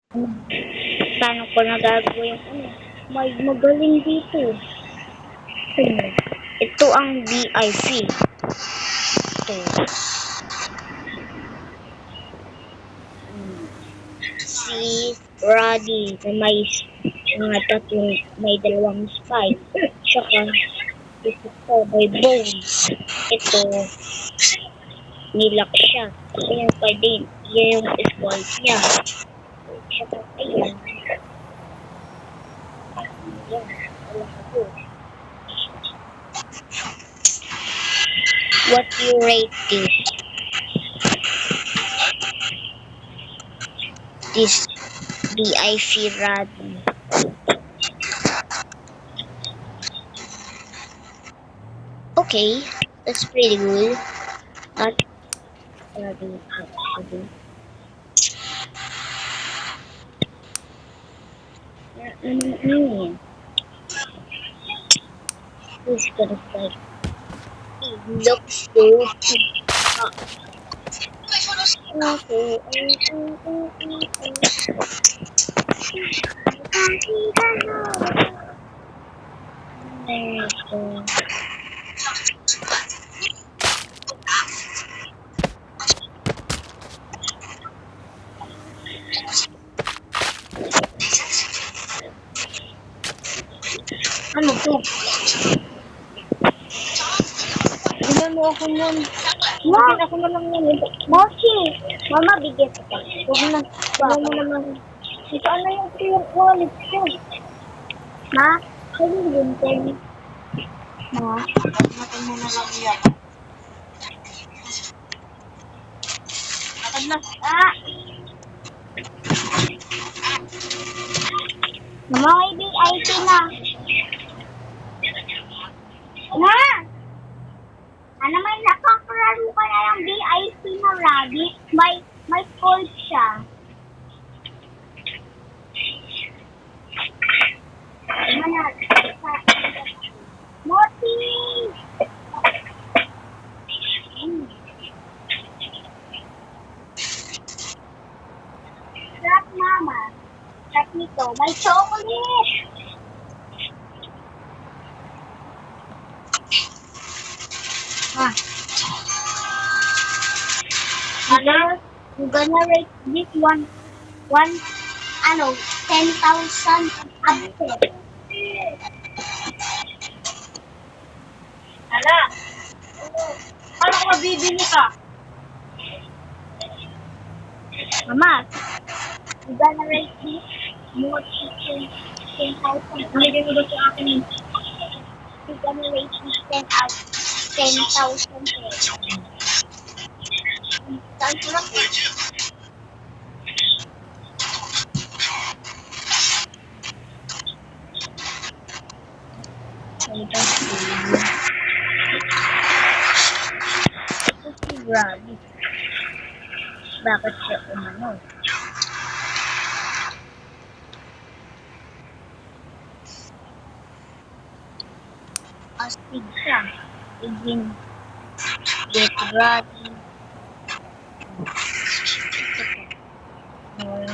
Paano ko nagagawa yung may magaling dito. Ito ang VIP. Ito. Si Roddy na may mga tatlong, may dalawang spike. Tsaka ito ko, may bones. Ito, nilak siya. Ayan pa din. Yan yung squad niya. Tsaka, ayan. Ayan. Wala ko. What do you rate this? This BIP Roddy. Okay, that's pretty good. But who's gonna fight? It looks so cute. Ano to? Bigyan mo ako nun. Bigyan ako na lang nun. Mochi! Mama, bigyan ko pa. Huwag na. Huwag mo naman. Ito ano yung pure wallet ko? Ma? Ano yung gintin? Ma? Natin mo na lang yan. Nakad na. Ah! Mama, may VIP na. Ma! Ano may nakakararo ka na ng VIP na rabbit? May cold siya. Moti! Sarap, mama. Sarap nito. May chocolate! Ah. I'm gonna rate this one, 10,000 upset. Hala! Ano ko mabibili ka? Mama, I'm gonna rate this more 10,000. Nalagay mo ba sa akin yun? I'm gonna rate this 10,000. Saan sarap eh? Ito si Roddy. Bakit siya umano? Astig siya. Igin. Get Roddy. More.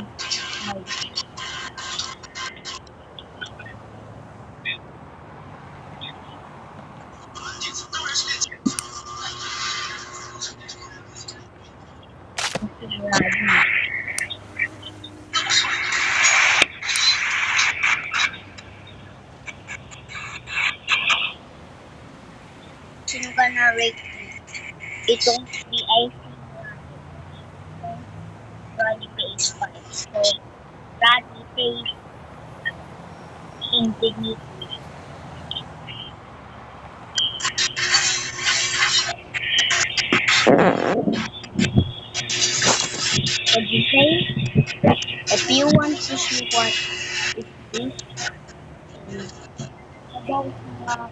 Sino ka na rate itong VIP Roddy pays 5. So, Roddy pays indignity. What you say? If you want to see what is this about my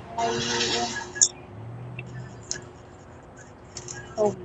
home.